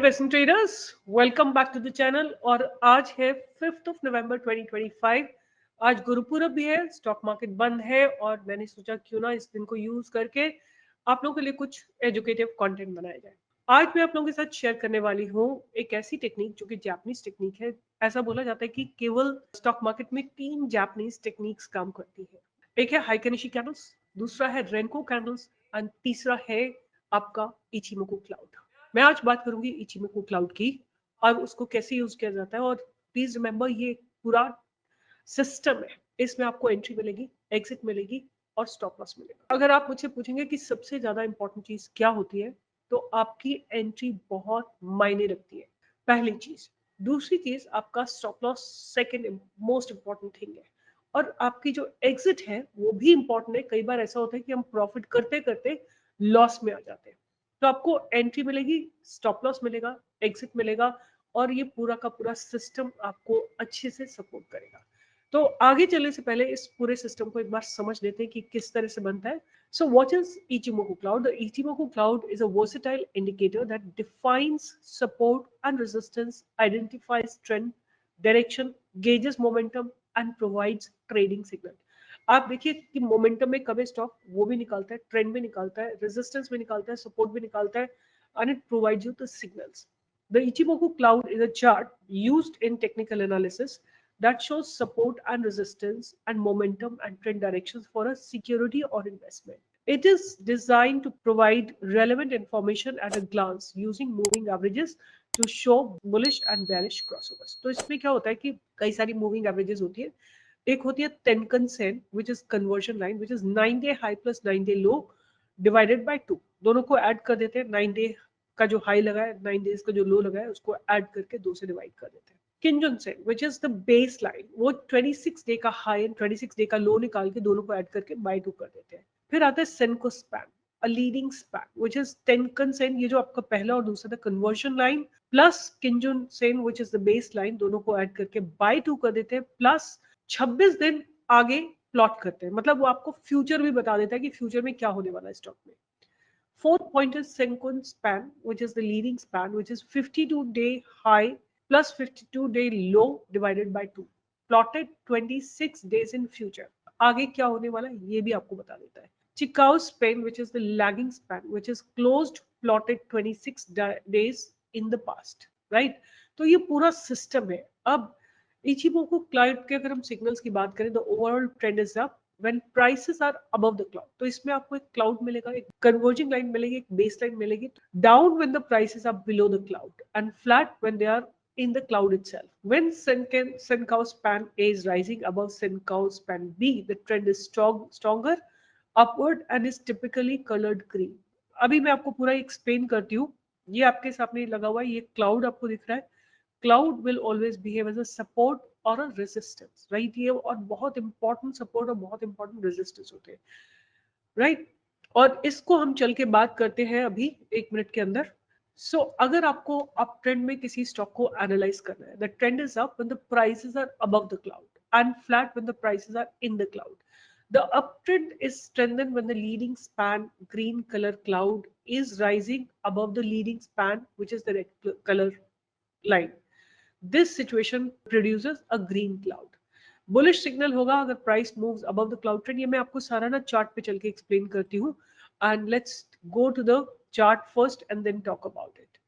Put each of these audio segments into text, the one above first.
Patient traders, welcome back to the channel. और आज है 5 नवंबर 2025। आज गुरुपुरब भी है, स्टॉक मार्केट बंद है और मैंने सोचा क्यों ना इस दिन को यूज करके आप लोगों के लिए कुछ एजुकेटिव कंटेंट बनाया जाए। आज मैं आप लोगों के साथ शेयर करने वाली हूँ एक ऐसी टेक्निक जो कि जापानीज टेक्निक है। ऐसा बोला जाता है कि केवल स्टॉक मार्केट में 3 जापानीज टेक्निक्स काम करती है। एक है हाइकेनिशी कैंडल्स, दूसरा है रेनको कैंडल्स एंड तीसरा है आपका इचिमोकु क्लाउड। मैं आज बात करूंगी इचिमोकु क्लाउड की और उसको कैसे यूज किया जाता है। और प्लीज रिमेंबर, ये पूरा सिस्टम है। इसमें आपको एंट्री मिलेगी, एग्जिट मिलेगी और स्टॉप लॉस मिलेगा। अगर आप मुझसे पूछेंगे कि सबसे ज्यादा इंपॉर्टेंट चीज क्या होती है, तो आपकी एंट्री बहुत मायने रखती है, पहली चीज। दूसरी चीज आपका stop loss second most important thing है। और आपकी जो एग्जिट है वो भी इंपॉर्टेंट है। कई बार ऐसा होता है कि हम प्रॉफिट करते करते लॉस में आ जाते हैं, तो आपको एंट्री मिलेगी, स्टॉप लॉस मिलेगा, एग्जिट मिलेगा और ये पूरा का पूरा सिस्टम आपको अच्छे से सपोर्ट करेगा। तो आगे चलने से पहले इस पूरे सिस्टम को एक बार समझ लेते हैं कि किस तरह से बनता है। So what is Ichimoku Cloud? The Ichimoku Cloud is a versatile indicator that defines support and resistance, identifies trend, direction, gauges momentum and provides trading signal. आप देखिए कि मोमेंटम में कब है स्टॉक, वो भी निकालता है, ट्रेंड भी निकालता है, रेजिस्टेंस भी निकालता है, सपोर्ट भी निकालता है, and it provides you the signals. The Ichimoku cloud is a chart used in technical analysis that shows support and resistance and momentum and trend directions for a security or investment. It is designed to provide relevant information at a glance using moving averages to show bullish and bearish crossovers. तो इसमें क्या होता है कि कई सारी moving averages होती है। एक होती है tenkan sen which is conversion line, which is 9 day high plus 9 day low divided by 2। दोनों को ऐड कर देते हैं। 9 डे का जो हाई लगा है, 9 डेज का जो लो लगा है, उसको ऐड करके 2 से डिवाइड कर देते हैं। Kijun sen which is the base line, वो 26 डे का हाई एंड 26 डे का लो निकाल के दोनों को ऐड करके बाय 2 कर देते हैं। फिर आता है senkou span, a leading span which is tenkan sen, ये जो आपका पहला और दूसरा था conversion line, plus kijun sen which is the base line, दोनों को ऐड करके बाय 2 कर देते हैं, प्लस 26 दिन आगे प्लॉट करते हैं। मतलब वो आपको फ्यूचर भी बता देता है कि फ्यूचर में क्या होने वाला है स्टॉक में। Fourth point is Senkun span, which is the leading span, which is 52-day high plus 52-day low divided by 2, plotted 26 days in future. आगे क्या होने वाला है ये भी आपको बता देता है। Chicago span, which is the lagging span, which is closed plotted 26 days in the past, right? तो ये पूरा सिस्टम है। अब इचिमोकु क्लाउड के अगर हम सिग्नल्स की बात करें, तो overall trend is up when prices are above the cloud। तो इसमें आपको एक क्लाउड मिलेगा, एक कन्वर्जिंग लाइन मिलेगी, एक बेस लाइन मिलेगी। Down when the prices are below the cloud and flat when they are in the cloud itself। When Senkau span A is rising above Senkau span B, the trend is stronger upward and is typically colored green। अभी मैं आपको पूरा explain करती हूँ। ये आपके सामने लगा हुआ है, ये क्लाउड आपको दिख रहा है। Cloud will always behave as a support or a resistance, right? ये और बहुत इंपॉर्टेंट सपोर्ट और बहुत इंपॉर्टेंट रेजिस्टेंस होते हैं, राइट? और इसको हम चल के बात करते हैं अभी 1 मिनट के अंदर। सो अगर आपको अप ट्रेंड में किसी स्टॉक को एनालाइज करना है, the trend is up when the prices are above the cloud and flat when the prices are in the cloud. The uptrend is strengthened when the leading span green color cloud is rising above the leading span, which is the red color line. This situation produces a green cloud. Bullish signal होगा अगर price moves above the cloud trend. ये मैं आपको सारा ना chart पे चल के एक्सप्लेन करती हूँ। And let's go to the chart first and then talk about it.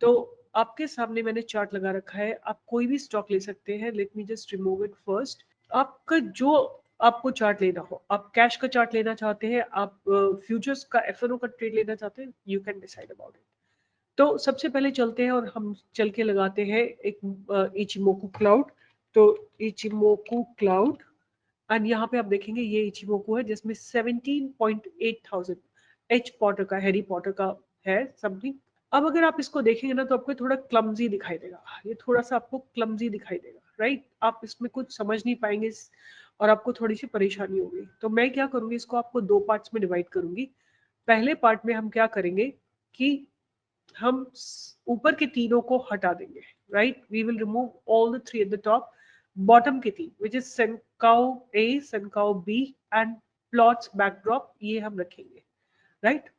तो आपके सामने मैंने चार्ट लगा रखा है, आप कोई भी स्टॉक ले सकते हैं। Let me just remove it first. आपका जो आपको चार्ट लेना हो, आप कैश का चार्ट लेना चाहते हैं, आप फ्यूचर्स का एफएनओ का ट्रेड लेना चाहते हैं, you can decide about it. तो सबसे पहले चलते हैं और हम चल के लगाते हैं एक इचिमोकू क्लाउड। तो इचिमोकू क्लाउड एंड यहाँ पे आप देखेंगे ये इचिमोकू है जिसमें 17.8 थाउजेंड एच पॉटर का, हैरी पॉटर का है समथिंग। अब अगर आप इसको देखेंगे ना तो आपको थोड़ा क्लमजी दिखाई देगा, ये थोड़ा सा आपको क्लमजी दिखाई देगा, राइट? आप इसमें कुछ समझ नहीं पाएंगे और आपको थोड़ी सी परेशानी होगी। तो मैं क्या करूंगी, इसको आपको 2 पार्ट्स में डिवाइड करूंगी। पहले पार्ट में हम क्या करेंगे कि हम ऊपर के तीनों को हटा देंगे, right? We will remove all the 3 at the top. Bottom के 3 which is senkou A, senkou B and plots backdrop, ये हम रखेंगे, राइट?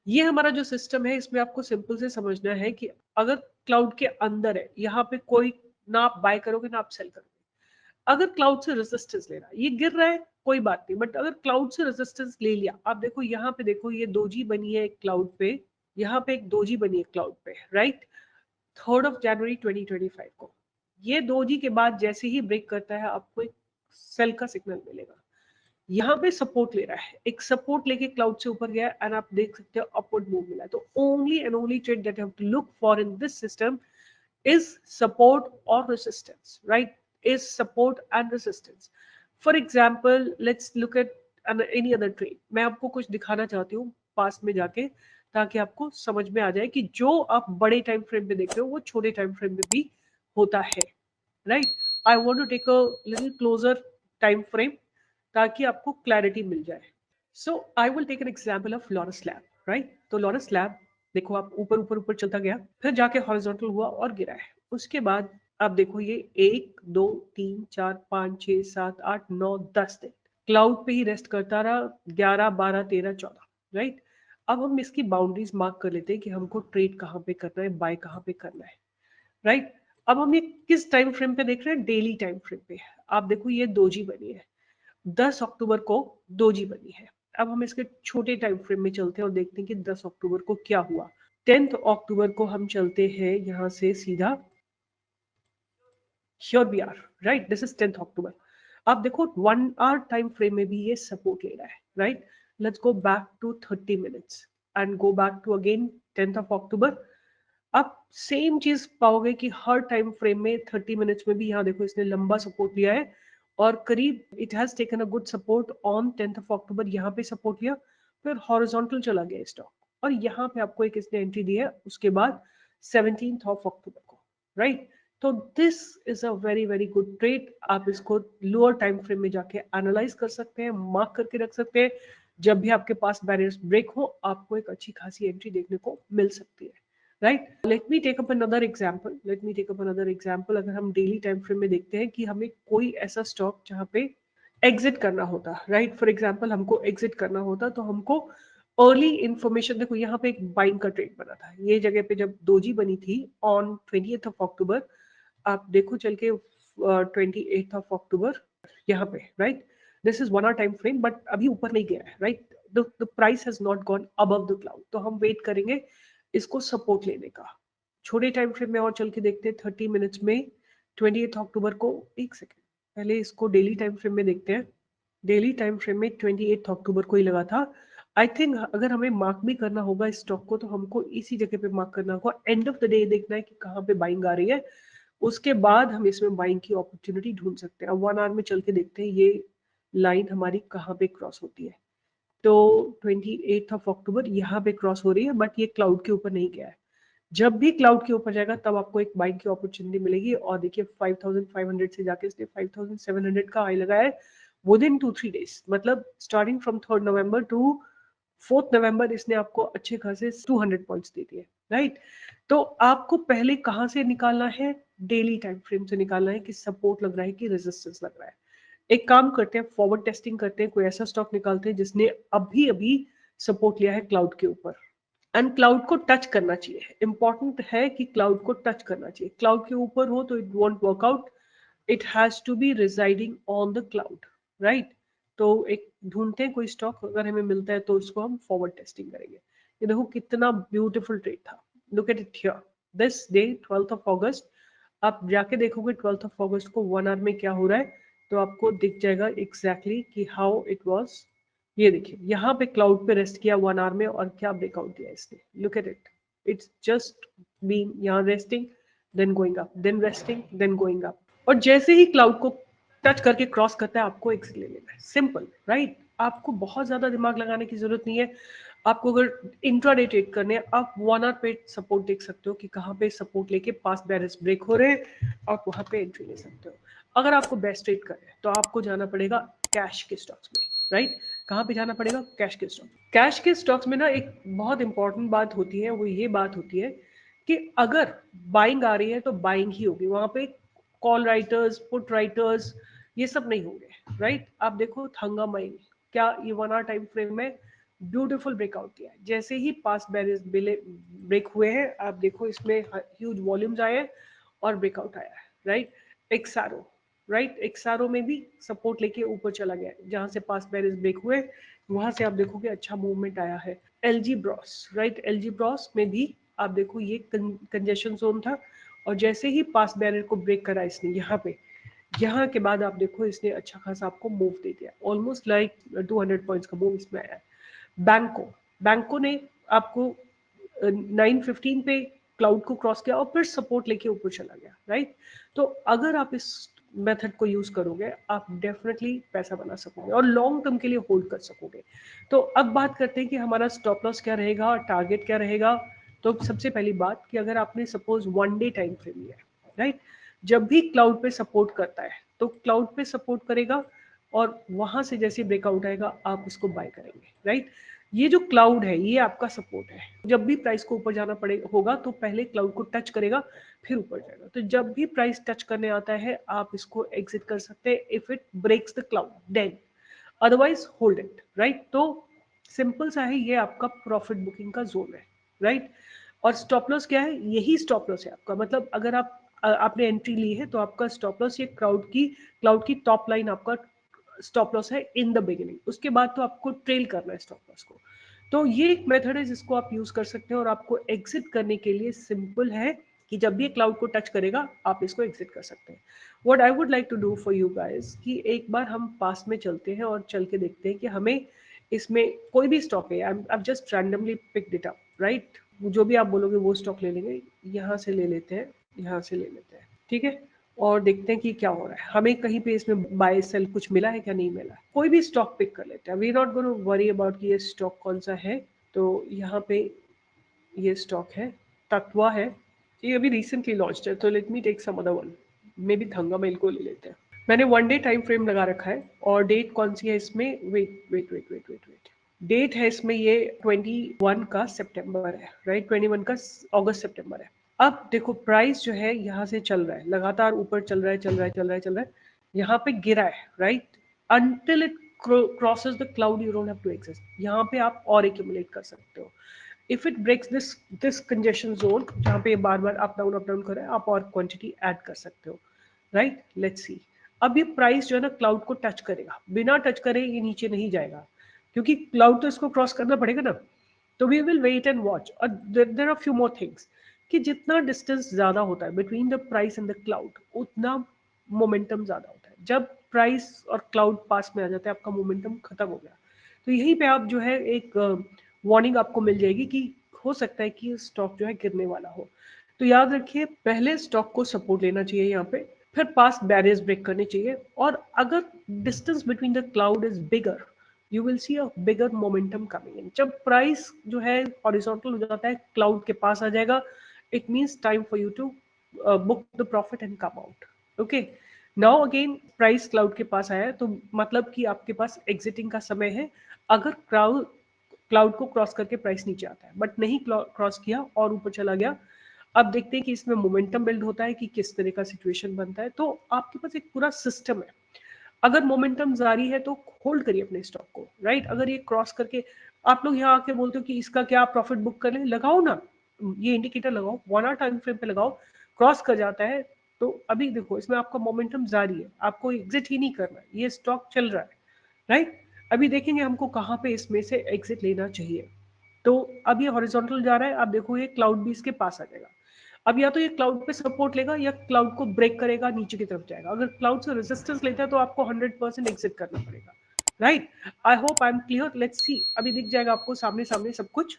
ये हमारा जो सिस्टम है, इसमें आपको सिंपल से समझना है कि अगर क्लाउड के अंदर है, यहाँ पे कोई ना आप बाय करोगे ना आप सेल करोगे। अगर क्लाउड से रेजिस्टेंस ले रहा है, ये गिर रहा है कोई बात नहीं, बट अगर क्लाउड से रेजिस्टेंस ले लिया, आप देखो यहाँ पे, देखो ये दोजी बनी है एक क्लाउड पे, यहाँ पे एक दोजी बनी है क्लाउड पे, राइट, 3 जनवरी 2025 को। ये दोजी के बाद जैसे ही ब्रेक करता है आपको एक सेल का सिग्नल मिलेगा। यहाँ पे सपोर्ट ले रहा है, एक सपोर्ट लेके क्लाउड से ऊपर गया एंड आप देख सकते हो अपवर्ड मूव मिला है। तो only and only trade that you have to look for in this system is support or resistance, right? Is support and resistance. For example, let's look at any other trade. मैं आपको कुछ दिखाना चाहती हूँ पास में जाके, ताकि आपको समझ में आ जाए कि जो आप बड़े टाइम फ्रेम में देख रहे हो वो छोटे टाइम फ्रेम में भी होता है, right? I want to take a little closer time frame ताकि आपको क्लैरिटी मिल जाए। So I will take an example of Laurus Lab, right? तो लॉरस लैब देखो, आप ऊपर ऊपर ऊपर चलता गया, फिर जाके हॉरिजॉन्टल हुआ और गिरा है। उसके बाद आप देखो ये 1 2 3 4 5 6 7 8 9 10 दिन क्लाउड पे ही रेस्ट करता रहा, 11 12 13 14, राइट? अब हम इसकी बाउंड्रीज मार्क कर लेते हैं कि हमको ट्रेड कहाँ पे करना है, बाय कहाँ पे करना है, राइट? अब हम ये किस टाइम फ्रेम पे देख रहे हैं? डेली टाइम फ्रेम पे। आप देखो ये दोजी बनी है, 10 अक्टूबर को दोजी बनी है। अब हम इसके छोटे टाइम फ्रेम में चलते हैं और देखते हैं कि 10 अक्टूबर को क्या हुआ। 10 अक्टूबर को हम चलते हैं यहाँ से सीधा, here we are, right? This is 10 October. आप देखो 1 आवर टाइम फ्रेम में भी ये सपोर्ट ले रहा है, right? Let's go back to 30 minutes and go back to again 10 October. आप सेम चीज पाओगे कि हर टाइम फ्रेम में 30 मिनट्स में भी यहाँ देखो इसने लंबा सपोर्ट लिया है और करीब it has taken a good support on 10 अक्टूबर, यहाँ पे सपोर्ट लिया, फिर हॉरिजॉन्टल चला गया स्टॉक और यहाँ पे आपको एक इसने एंट्री दी है उसके बाद 17 अक्टूबर को, राइट? तो this is a very very good trade. आप इसको लोअर टाइम फ्रेम में जाके एनालाइज कर सकते हैं, मार्क करके रख सकते हैं। जब भी आपके पास बैरियर्स ब्रेक हो आपको एक अच्छी खासी एंट्री देखने को मिल सकती है, right? Let me take up another example, अगर हम डेली टाइम फ्रेम में देखते हैं कि हमें कोई ऐसा स्टॉक जहां पे एग्जिट करना होता, राइट? फॉर एग्जांपल हमको एग्जिट करना होता तो हमको अर्ली इंफॉर्मेशन, देखो यहाँ पे एक बाइंग का ट्रेड बना था, ये जगह पे जब दोजी बनी थी ऑन 20th अक्टूबर, आप देखो चल के 28th अक्टूबर यहाँ पे, right? This is 1 hour time frame but अभी ऊपर नहीं गया है, right? The price has not gone above the cloud, तो हम वेट करेंगे इसको सपोर्ट लेने का। छोटे टाइम फ्रेम में और चल के देखते हैं 30 मिनट्स में 28 अक्टूबर को। एक सेकेंड, पहले इसको डेली टाइम फ्रेम में देखते हैं। डेली टाइम फ्रेम में 28 अक्टूबर को ही लगा था। आई थिंक अगर हमें मार्क भी करना होगा इस स्टॉक को तो हमको इसी जगह पे मार्क करना होगा, एंड ऑफ द डे देखना है कि कहाँ पे बाइंग आ रही है, उसके बाद हम इसमें बाइंग की अपॉर्चुनिटी ढूंढ सकते हैं। अब 1 आवर में चल के देखते हैं ये लाइन हमारी कहाँ पे क्रॉस होती है। तो 28 अक्टूबर यहाँ पे क्रॉस हो रही है बट ये क्लाउड के ऊपर नहीं गया है। जब भी क्लाउड के ऊपर जाएगा तब आपको एक बाइंग की अपॉर्चुनिटी मिलेगी। और देखिए 5500 से जाके इसने 5700 का हाई लगाया है विद इन 2-3 डेज, मतलब स्टार्टिंग फ्रॉम 3 नवंबर टू 4 नवंबर इसने आपको अच्छे खासे 200 पॉइंट्स दे दिए, राइट? तो आपको पहले कहाँ से निकालना है? डेली टाइम फ्रेम से निकालना है कि सपोर्ट लग रहा है कि रेजिस्टेंस लग रहा है। एक काम करते हैं, फॉरवर्ड टेस्टिंग करते हैं, कोई ऐसा स्टॉक निकालते हैं जिसने अभी अभी सपोर्ट लिया है क्लाउड के ऊपर एंड क्लाउड को टच करना चाहिए। इंपॉर्टेंट है कि क्लाउड को टच करना चाहिए। क्लाउड के ऊपर हो तो it won't work out, it has to be residing on the cloud, right? तो एक ढूंढते हैं कोई स्टॉक, अगर हमें मिलता है तो इसको हम फॉरवर्ड टेस्टिंग करेंगे। ये देखो कितना ब्यूटीफुल ट्रेड था, look at it here, this day 12 अगस्त। आप जाके देखोगे 12 अगस्त को 1 आवर में क्या हो रहा है तो आपको दिख जाएगा एग्जैक्टली कि हाउ इट वाज। ये देखिए यहाँ पे क्लाउड पे रेस्ट किया 1 आवर में और क्या ब्रेकआउट दिया इसने, look at it, it's just been यहाँ resting then going up, then resting then going up, और जैसे ही क्लाउड को टच करके क्रॉस करता है आपको एग्जिट ले लेना है, सिंपल, राइट? आपको बहुत ज्यादा दिमाग लगाने की जरूरत नहीं है। आपको अगर इंट्राडे ट्रेड करने हैं आप 1 आवर पे सपोर्ट देख सकते हो कि कहाँ पे सपोर्ट लेके पास बैरियर्स ब्रेक हो रहे हैं और वहां पे एंट्री ले सकते हो। अगर आपको बेस्ट ट्रेड करना है तो आपको जाना पड़ेगा कैश के स्टॉक्स में, राइट? कहाँ पे जाना पड़ेगा? कैश के स्टॉक। कैश के स्टॉक्स में ना एक बहुत इंपॉर्टेंट बात होती है, वो ये बात होती है कि अगर बाइंग आ रही है तो बाइंग ही होगी, वहां पे कॉल राइटर्स, पुट राइटर्स, ये सब नहीं होंगे, राइट? आप देखो थंगा माइल, क्या ये 1 आवर टाइम फ्रेम में ब्यूटीफुल ब्रेकआउट दिया है। जैसे ही पास बैरियर्स ब्रेक हुए हैं, आप देखो इसमें ह्यूज वॉल्यूम्स आए हैं और ब्रेकआउट आया है, राइट। एक्सारो, राइट, एक्सारो में भी सपोर्ट लेके ऊपर चला गया है, जहां से पास बैरियर्स ब्रेक हुए वहां से आप देखोगे अच्छा मूवमेंट आया है। LG Bros, right, LG Bros में भी आप देखो ये कंजेशन जोन था, और जैसे ही पास बैरियर को ब्रेक करा इसने यहाँ पे, यहाँ के बाद आप देखो इसने अच्छा खासा आपको मूव दे दिया, ऑलमोस्ट लाइक 200 पॉइंट्स का मूव इसमें आया है। बैंको, बैंको ने आपको 915 पे क्लाउड को क्रॉस किया और फिर सपोर्ट लेके ऊपर चला गया, राइट। तो अगर आप इस मेथड को यूज करोगे आप डेफिनेटली पैसा बना सकोगे और लॉन्ग टर्म के लिए होल्ड कर सकोगे। तो अब बात करते हैं कि हमारा स्टॉप लॉस क्या रहेगा, टारगेट क्या रहेगा। तो सबसे पहली बात कि अगर आपने सपोज 1 डे टाइम फ्रेम लिया है, राइट, जब भी क्लाउड पे सपोर्ट करता है तो क्लाउड पे सपोर्ट करेगा और वहां से जैसे ब्रेकआउट आएगा आप उसको बाय करेंगे, राइट। ये जो क्लाउड है ये आपका सपोर्ट है, जब भी प्राइस को ऊपर जाना पड़े होगा तो पहले क्लाउड को टच करेगा फिर ऊपर जाएगा। तो जब भी प्राइस टच करने आता है आप इसको एग्जिट कर सकते हैं if it breaks the cloud, then otherwise hold it, right. तो सिंपल सा है, ये आपका प्रॉफिट बुकिंग का जोन है, राइट। और स्टॉप लॉस क्या है, यही स्टॉप लॉस है आपका, मतलब अगर आपने एंट्री ली है तो आपका स्टॉप लॉस ये क्लाउड की टॉप लाइन आपका स्टॉप लॉस है इन द बिगिनिंग, उसके बाद तो आपको ट्रेल करना है स्टॉप लॉस को। तो ये एक मेथड है जिसको आप यूज कर सकते हैं और आपको एग्जिट करने के लिए सिंपल है कि जब भी क्लाउड को टच करेगा आप इसको एग्जिट कर सकते हैं। What I would like to do for you guys कि एक बार हम पास में चलते हैं और चल के देखते हैं कि हमें इसमें कोई भी स्टॉक है, I just randomly picked it up, right, जो भी आप बोलोगे वो स्टॉक ले लेंगे, यहाँ से ले लेते हैं, यहाँ से ले लेते हैं, ठीक है। और देखते हैं कि क्या हो रहा है, हमें कहीं पे इसमें बाय सेल कुछ मिला है क्या नहीं मिला। कोई भी स्टॉक पिक कर लेते हैं, we not gonna worry about कि ये स्टॉक कौन सा है। तो यहाँ पे ये स्टॉक है, तत्वा है, ये अभी रिसेंटली लॉन्च है, तो let me take some other one, maybe Thangamayil को ले लेते हैं। मैंने 1 डे टाइम फ्रेम लगा रखा है और डेट कौन सी है इसमें, वेट, डेट है इसमें ये 21 का सितंबर है, राइट, 21 का अगस्त सितंबर है। अब देखो प्राइस जो है यहाँ से चल रहा है, लगातार ऊपर चल रहा है, यहाँ पे गिरा है, right, until it crosses the cloud you don't have to exist, यहाँ पे आप और एक्यूमुलेट कर सकते हो। If it breaks this congestion zone जहाँ पे बार बार अप डाउन कर रहा है, आप और क्वांटिटी ऐड कर सकते हो, राइट। लेट्स सी, अब ये प्राइस जो है ना क्लाउड को टच करेगा, बिना टच करे ये नीचे नहीं जाएगा, क्योंकि क्लाउड तो इसको क्रॉस करना पड़ेगा ना। तो we will wait and watch. और there are few more things कि जितना डिस्टेंस ज्यादा होता है between the price and the cloud उतना मोमेंटम ज्यादा होता है। जब प्राइस और क्लाउड पास में आ जाता है आपका मोमेंटम खत्म हो गया। तो यहीं पे आप जो है एक वार्निंग आपको मिल जाएगी कि हो सकता है कि स्टॉक जो है गिरने वाला हो। तो याद रखिए पहले स्टॉक को सपोर्ट लेना चाहिए यहाँ पे, फिर पास बैरियर्स ब्रेक करने चाहिए, और अगर distance between the cloud is bigger you will see a bigger momentum coming in. जब प्राइस जो है हॉरिजॉन्टल हो जाता है क्लाउड के पास आ जाएगा, it means time for you to book the profit and come out. Okay, now again price cloud के पास आया है तो मतलब कि आपके पास एग्जिटिंग का समय है अगर क्लाउड को क्रॉस करके प्राइस नीचे आता है, बट नहीं क्रॉस किया और ऊपर चला गया। अब देखते हैं कि इसमें मोमेंटम बिल्ड होता है कि किस तरह का सिचुएशन बनता है। तो आपके पास एक पूरा सिस्टम है, अगर मोमेंटम जारी है तो होल्ड करिए अपने स्टॉक को, राइट। अगर ये क्रॉस करके आप लोग यहाँ आके बोलते हो कि इसका क्या प्रॉफिट बुक करें, लगाओ ना, ये इंडिकेटर लगाओ, 1 आवर टाइम फ्रेम पे लगाओ, क्रॉस कर जाता है तो अभी देखो इसमें आपका मोमेंटम जारी है, आपको एग्जिट ही नहीं करना है, ये स्टॉक चल रहा है, राइट। अभी देखेंगे हमको कहाँ पे इसमें से एग्जिट लेना चाहिए। तो अब ये हॉरिजॉन्टल जा रहा है, आप देखो ये क्लाउड भी इसके पास आ जाएगा। अब या तो ये क्लाउड पे सपोर्ट लेगा या क्लाउड को ब्रेक करेगा, नीचे की तरफ जाएगा। अगर क्लाउड से रेजिस्टेंस लेता है तो आपको 100% एग्जिट करना पड़ेगा, right. I hope I am clear, let's see, अभी दिख जाएगा आपको सामने सामने सब कुछ।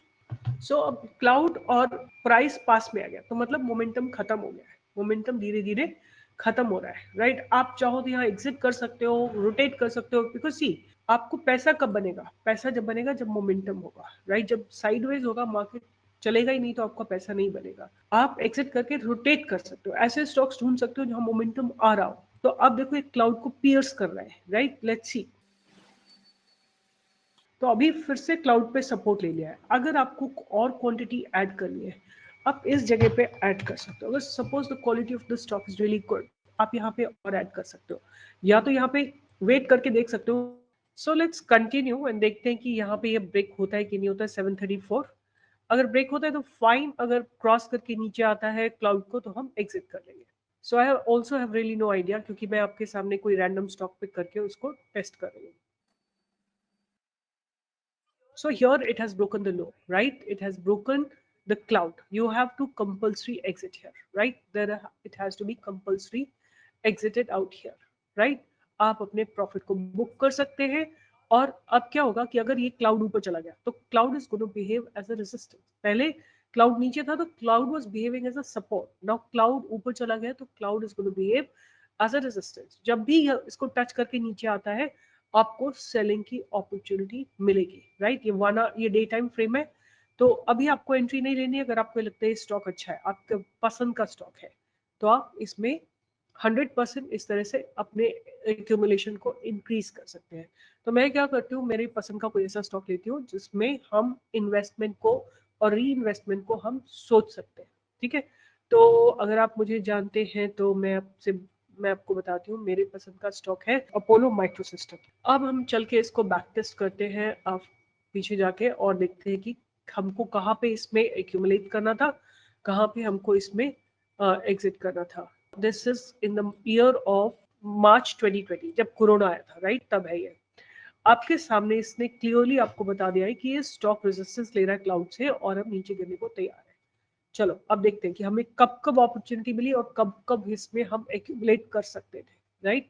सो अब क्लाउड और प्राइस पास में आ गया तो मतलब मोमेंटम खत्म हो गया है, मोमेंटम धीरे धीरे खत्म हो रहा है, राइट। आप चाहो तो यहाँ एग्जिट कर सकते हो, रोटेट कर सकते हो, बिकॉज सी आपको पैसा कब बनेगा, पैसा जब बनेगा जब मोमेंटम होगा, राइट। जब साइडवेज होगा मार्केट चलेगा ही नहीं तो आपका पैसा नहीं बनेगा। आप एग्जिट करके रोटेट कर सकते हो, ऐसे स्टॉक्स ढूंढ सकते हो जहां मोमेंटम आ रहा हो। तो अब देखो एक क्लाउड को पियर्स कर रहा है, राइट, लेट्स सी। तो अभी फिर से क्लाउड पे सपोर्ट ले लिया है, अगर आपको और क्वांटिटी ऐड करनी है आप इस जगह पे ऐड कर सकते हो। अगर suppose the quality of the stock is really good आप यहाँ पे और ऐड कर सकते हो, या तो यहाँ पे वेट करके देख सकते हो सो लेट्स कंटिन्यू एंड देखते हैं कि यहाँ पे ये ब्रेक होता है कि नहीं होता है 734। अगर ब्रेक होता है तो फाइन, अगर क्रॉस करके नीचे आता है क्लाउड को तो हम एग्जिट कर लेंगे। So I also have really no idea, क्योंकि मैं आपके सामने कोई रैंडम स्टॉक पिक करके उसको टेस्ट कर रही हूँ। So here it has broken the low, right? It has broken the cloud. You have to compulsory exit here, right? It has to be compulsory exited out here, right? आप अपने profit को book कर सकते हैं। और अब क्या होगा कि अगर ये क्लाउड ऊपर चला गया तो cloud is going to behave as a resistance. पहले क्लाउड नीचे था तो cloud was behaving as a support. Now cloud ऊपर चला गया तो cloud is going to behave as a resistance. जब भी इसको टच करके नीचे आता है आपको सेलिंग की अपॉर्चुनिटी मिलेगी, राइट? ये डे टाइम फ्रेम है, तो अभी आपको एंट्री नहीं लेनी है। अगर आपको लगता है स्टॉक अच्छा है, आपके पसंद का स्टॉक है, तो आप इसमें 100% इस तरह से अपने एक्यूमुलेशन को इंक्रीज कर सकते हैं। तो मैं क्या करती हूँ, मेरी पसंद का कोई ऐसा स्टॉक लेती हूँ जिसमें हम इन्वेस्टमेंट को और री इन्वेस्टमेंट को हम सोच सकते हैं, ठीक है? तो अगर आप मुझे जानते हैं तो मैं आपको बताती हूँ, मेरे पसंद का स्टॉक है अपोलो माइक्रो सिस्टम। अब हम चल के इसको बैक टेस्ट करते हैं, अब पीछे जाके, और देखते हैं कि हमको कहाँ पे इसमें एक्यूमुलेट करना था, कहाँ पे हमको इसमें एग्जिट करना था। This is in the year of March 2020, जब कोरोना आया था, राइट? तब है ये। आपके सामने इसने क्लियरली आपको बता दिया है कि ये स्टॉक रेजिस्टेंस ले रहा है क्लाउड से और अब नीचे गिरने को तैयार है। चलो अब देखते हैं कि हमें कब कब अपॉर्चुनिटी मिली और कब कब इसमें हम एक्यूमुलेट कर सकते थे, right?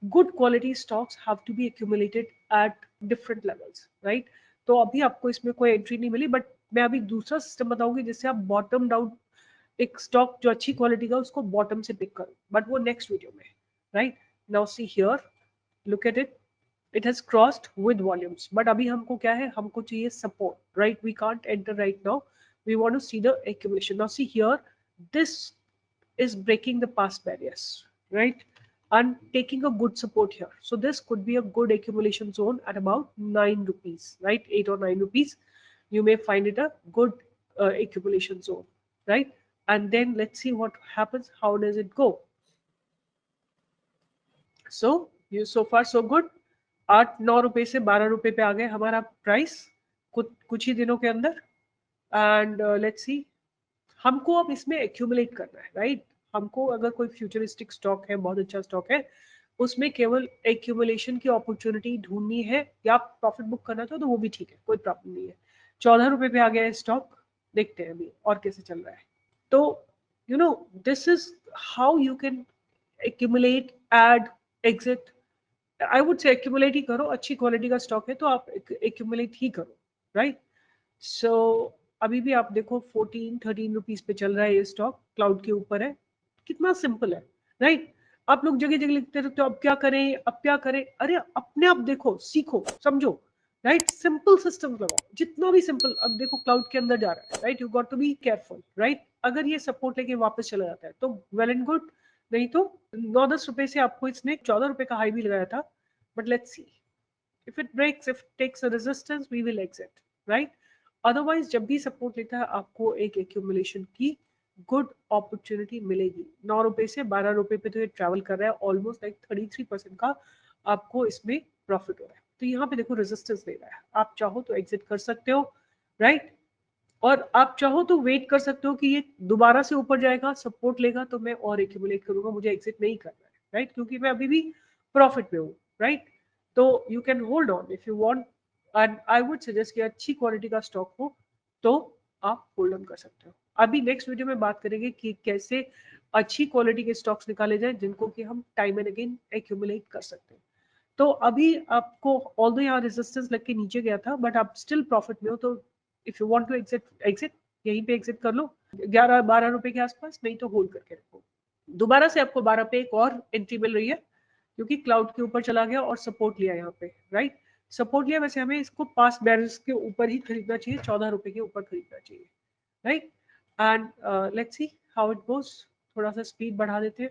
Good quality stocks have to be accumulated at different levels, right? तो अभी आपको इसमें कोई एंट्री नहीं मिली, बट मैं अभी दूसरा सिस्टम बताऊंगी जिससे आप बॉटम डाउन एक स्टॉक जो अच्छी क्वालिटी का उसको बॉटम से पिक करो, बट वो नेक्स्ट वीडियो में, right? Now see here, look at it, it has crossed with volumes, but अभी हमको क्या है, हमको चाहिए support, right? We can't enter right now, we want to see the accumulation. Now see here, this is breaking the past barriers, right? And taking a good support here, so this could be a good accumulation zone at about 9 rupees, right? 8 or 9 rupees, you may find it a good accumulation zone, right? And then let's see what happens, how does it go. So you so far so good. 8-9 रुपए से 12 रुपए पे आ गए हमारा price कुछ ही दिनों के अंदर। एंड लेट्स सी, हमको अब इसमें एक्यूमुलेट करना है, राइट? हमको अगर कोई फ्यूचरिस्टिक स्टॉक है, बहुत अच्छा स्टॉक है, उसमें केवल एक्यूमुलेशन की अपॉर्चुनिटी ढूंढनी है, या प्रॉफिट बुक करना तो वो भी ठीक है, कोई प्रॉब्लम नहीं है। 14 रुपए पे आ गया है स्टॉक, देखते हैं अभी और कैसे चल रहा है। तो you know, this is how you can accumulate, add, exit. I would say accumulate ही करो, अच्छी क्वालिटी का स्टॉक है तो आप एक्यूमुलेट ही करो, राइट? सो अभी भी आप देखो 14-13 रुपीज पे चल रहा है ये स्टॉक, क्लाउड के ऊपर है। कितना सिंपल है, राइट? आप लोग जगह जगह लिखते रहते हो अब क्या करें, अब क्या करें। अरे अपने आप देखो, सीखो, समझो, राइट? सिंपल सिस्टम लगाओ, जितना भी सिंपल। अब देखो क्लाउड के अंदर जा रहा है, right? You got to be careful, right? अगर ये सपोर्ट लेके वापस चला जाता है तो वेल एंड गुड, नहीं तो 9-10 रुपए से आपको इसने 14 रुपए का हाई भी लगाया था। But let's see, if it breaks, if it takes a resistance, we will exit, right? Otherwise जब भी सपोर्ट लेता है आपको एक एक्यूमुलेशन की गुड अपॉर्चुनिटी मिलेगी। 9 रुपए से 12 रुपए पे तो ये ट्रैवल कर रहा है, ऑलमोस्ट लाइक 33% का आपको इसमें प्रॉफिट हो रहा है। तो यहाँ पे देखो रेजिस्टेंस दे रहा है, आप चाहो तो एग्जिट कर सकते हो, राइट? और आप चाहो तो वेट कर सकते हो कि ये दोबारा से ऊपर जाएगा, सपोर्ट लेगा तो मैं और एक्यूमुलेट करूंगा, मुझे एग्जिट नहीं करना है, राइट? क्योंकि मैं अभी भी प्रॉफिट में हूँ, राइट? तो you can hold on if you want, and I would suggest कि अच्छी क्वालिटी का स्टॉक हो तो आप होल्ड ऑन कर सकते हो। अभी नेक्स्ट वीडियो में बात करेंगे कि कैसे अच्छी क्वालिटी के स्टॉक्स निकाले जाएं जिनको कि हम टाइम एंड अगेन एक्यूमुलेट कर सकते हैं। तो अभी आपको ऑल्दो यहाँ रेजिस्टेंस लग के नीचे गया था, बट आप स्टिल प्रॉफिट में हो, तो if you want to exit, exit यहीं पे एग्जिट कर लो 11-12 रुपए के आसपास, नहीं तो होल्ड करके रखो। दोबारा से आपको 12 पे एक और एंट्री मिल रही है, क्योंकि क्लाउड के ऊपर चला गया और सपोर्ट लिया यहाँ पे, राइट? सपोर्ट लिया, वैसे हमें इसको पास बैरियर्स के ऊपर ही खरीदना चाहिए, 14 रुपए के ऊपर खरीदना चाहिए, right? And let's see how it goes. थोड़ा सा स्पीड बढ़ा देते हैं।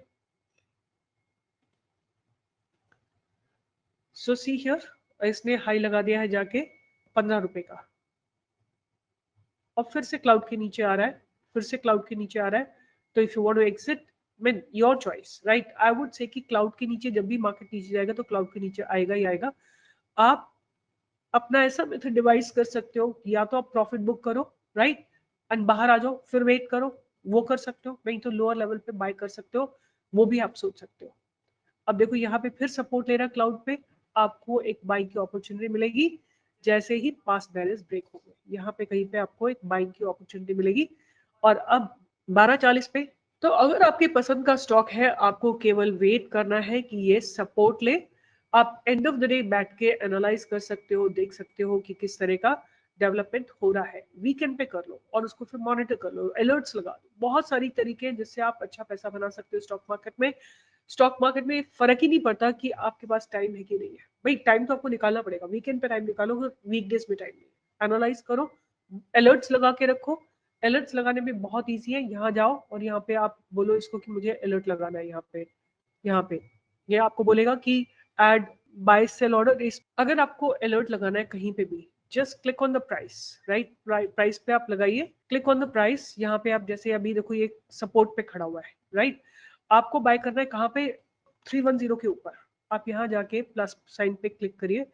सो सी हियर, इसने हाई लगा दिया है जाके 15 रुपए का, और फिर से क्लाउड के नीचे आ रहा है, फिर से क्लाउड के नीचे आ रहा है। तो if you want to exit, mean your choice, right? I would say कि क्लाउड के नीचे जब भी मार्केट नीचे जाएगा तो क्लाउड के नीचे आएगा ही आएगा। आप अपना ऐसा मेथड डिवाइस कर सकते हो, या तो आप प्रॉफिट बुक करो, राइट, एंड बाहर आ जाओ, फिर वेट करो, वो कर सकते हो, नहीं तो लोअर लेवल पे बाय कर सकते हो, वो भी आप सोच सकते हो। अब देखो यहाँ पे फिर सपोर्ट ले रहा है क्लाउड पे, आपको एक बाइंग की अपॉर्चुनिटी मिलेगी जैसे ही पास्ट बैलेंस ब्रेक हो गए, यहाँ पे कहीं पे आपको एक बाइंग की अपॉर्चुनिटी मिलेगी। और अब 12:40 पे, तो अगर आपकी पसंद का स्टॉक है, आपको केवल वेट करना है कि ये सपोर्ट ले। आप एंड ऑफ द डे बैठ के एनालाइज कर सकते हो, देख सकते हो कि किस तरह का डेवलपमेंट हो रहा है, वीकेंड पे कर लो और उसको फिर मॉनिटर कर लो, अलर्ट्स लगा दो। बहुत सारी तरीके हैं जिससे आप अच्छा पैसा बना सकते हो स्टॉक मार्केट में। स्टॉक मार्केट में फर्क ही नहीं पड़ता कि आपके पास टाइम है कि नहीं है, भाई टाइम तो आपको निकालना पड़ेगा, वीकेंड पे टाइम निकालो, वीकडेज में टाइम नहीं। एनालाइज करो, अलर्ट्स लगा के रखो। अलर्ट्स लगाने में बहुत ईजी है, यहाँ जाओ और यहाँ पे आप बोलो इसको कि मुझे अलर्ट लगाना है, यहाँ पे ये आपको बोलेगा कि एड बाय सेल ऑर्डर इस। अगर आपको अलर्ट लगाना है कहीं पे भी, just click on the price, right, price पे आप लगाइए, क्लिक ऑन द प्राइस। यहाँ पे आप जैसे अभी देखो ये सपोर्ट पे खड़ा हुआ है, राइट, आपको बाय करना है कहाँ पे, 310 के ऊपर। आप यहाँ जाके प्लस साइन पे क्लिक करिए,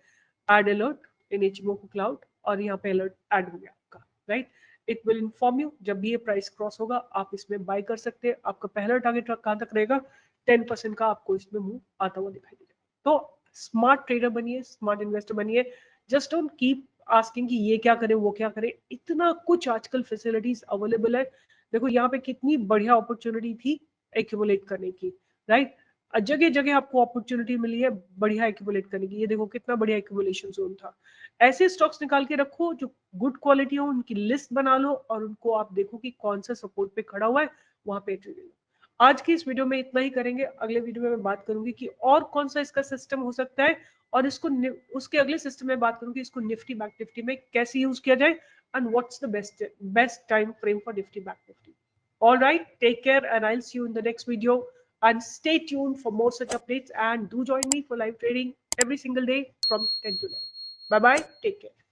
add alert in Ichimoku cloud, और यहाँ पे अलर्ट ऐड हो गया आपका, right. It will inform you जब भी ये प्राइस क्रॉस होगा, आप इसमें बाय कर सकते हैं। आपका पहला टारगेट कहाँ तक रहेगा, 10% का आपको इसमें मूव आता हुआ दिखाई देगा। तो स्मार्ट ट्रेडर बनिए, स्मार्ट इन्वेस्टर बनिए। जस्ट डोंट कीप आस्किंग कि ये क्या करें वो क्या करें, इतना कुछ आजकल फैसिलिटीज अवेलेबल है। देखो यहाँ पे कितनी बढ़िया अपॉर्चुनिटी थी एक्यूमुलेट करने की, राइट, जगह जगह आपको अपॉर्चुनिटी मिली है बढ़िया एक्यूमुलेट करने की। ये देखो कितना बढ़िया एक्यूमुलेशन जोन था। ऐसे स्टॉक्स निकाल के रखो जो गुड क्वालिटी हो, उनकी लिस्ट बना लो और उनको आप देखो कि कौन सा सपोर्ट पे खड़ा हुआ है, वहां पे एंट्री ले लो। आज की इस वीडियो में इतना ही करेंगे, अगले वीडियो में मैं बात करूंगी कि और कौन सा इसका सिस्टम हो सकता है, और इसको उसके अगले सिस्टम में बात करूंगी इसको निफ्टी बैंक निफ्टी में कैसे यूज किया जाए, and what's the best time frame for Nifty bank Nifty. All right, take care, and I'll see you in the next video. And stay tuned for more such updates. And do join me for live trading every single day from 10 to 11. Bye bye. Take care.